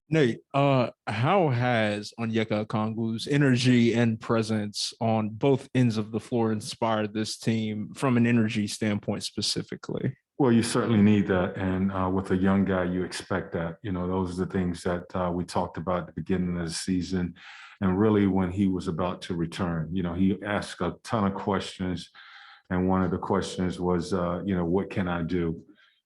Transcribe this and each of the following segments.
Nate, how has Onyeka Okongwu's energy and presence on both ends of the floor inspired this team from an energy standpoint specifically? Well, you certainly need that. And with a young guy, you expect that. Those are the things that we talked about at the beginning of the season. And really, when he was about to return, he asked a ton of questions. And one of the questions was, what can I do?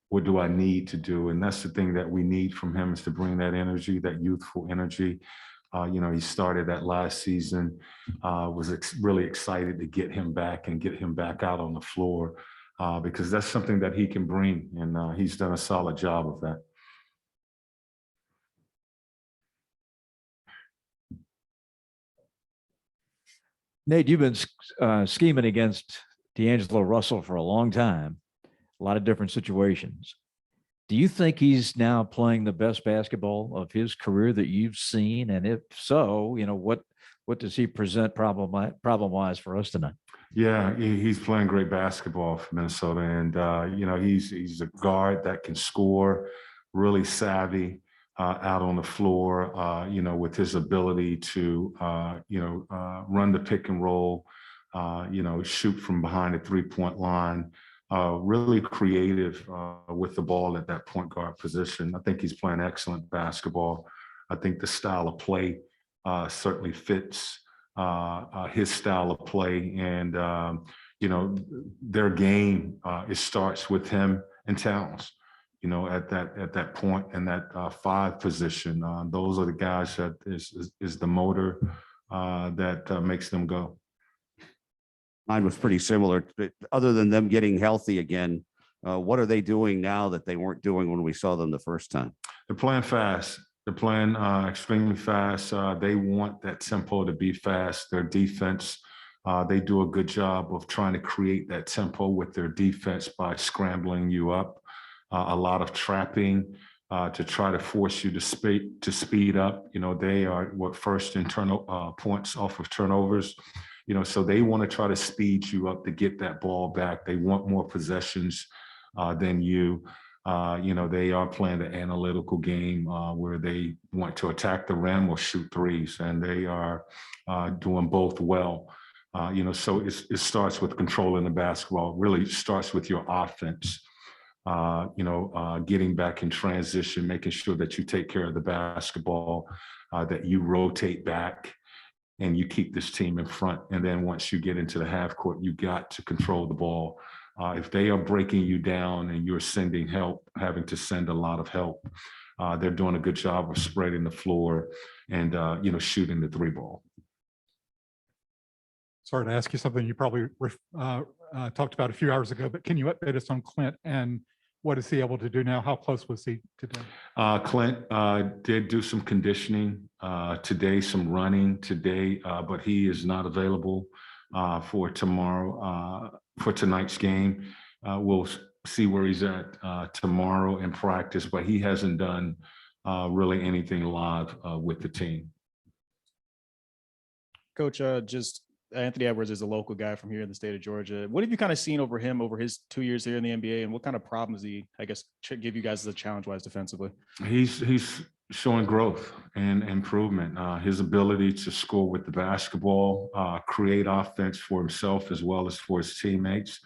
What do I need to do? And that's the thing that we need from him, is to bring that energy, that youthful energy. He started that last season, was really excited to get him back and get him back out on the floor, because that's something that he can bring. And he's done a solid job of that. Nate, you've been scheming against D'Angelo Russell for a long time, a lot of different situations. Do you think he's now playing the best basketball of his career that you've seen? And if so, what does he present problem-wise for us tonight? Yeah, he's playing great basketball for Minnesota. And, he's a guard that can score, really savvy out on the floor, with his ability to, run the pick and roll, shoot from behind the three-point line. Really creative with the ball at that point guard position. I think he's playing excellent basketball. I think the style of play certainly fits his style of play. And, their game, it starts with him and Towns, at that point and that five position. Those are the guys that is the motor that makes them go. Mine was pretty similar. Other than them getting healthy again, what are they doing now that they weren't doing when we saw them the first time? They're playing fast. They're playing extremely fast. They want that tempo to be fast. Their defense, they do a good job of trying to create that tempo with their defense by scrambling you up. A lot of trapping to try to force you to speed up. They are first in points off of turnovers. So they want to try to speed you up to get that ball back. They want more possessions than you. They are playing the analytical game where they want to attack the rim or shoot threes, and they are doing both well. So it starts with controlling the basketball. It really starts with your offense. Getting back in transition, making sure that you take care of the basketball, that you rotate back, and you keep this team in front. And then once you get into the half court, you got to control the ball. If they are breaking you down and you're sending help, having to send a lot of help, they're doing a good job of spreading the floor and, shooting the three ball. Sorry to ask you something you probably talked about a few hours ago, but can you update us on Clint and what is he able to do now? How close was he today? Clint did do some conditioning today, some running today, but he is not available for tomorrow, for tonight's game. We'll see where he's at tomorrow in practice, but he hasn't done really anything live with the team. Coach, just Anthony Edwards is a local guy from here in the state of Georgia. What have you kind of seen over him over his 2 years here in the NBA, and what kind of problems he, I guess, give you guys as a challenge-wise defensively? He's showing growth and improvement. His ability to score with the basketball, create offense for himself as well as for his teammates.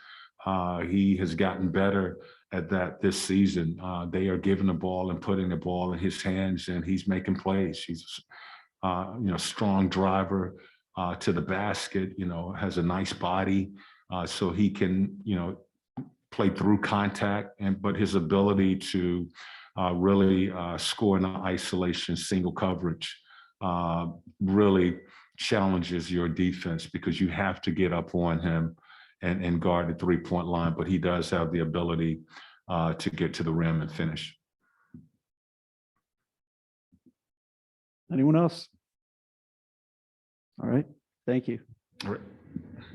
He has gotten better at that this season. They are giving the ball and putting the ball in his hands, and he's making plays. He's strong driver to the basket, has a nice body, so he can, play through contact, but his ability to really score in the isolation, single coverage, really challenges your defense because you have to get up on him and guard the three-point line, but he does have the ability to get to the rim and finish. Anyone else? All right. Thank you. All right.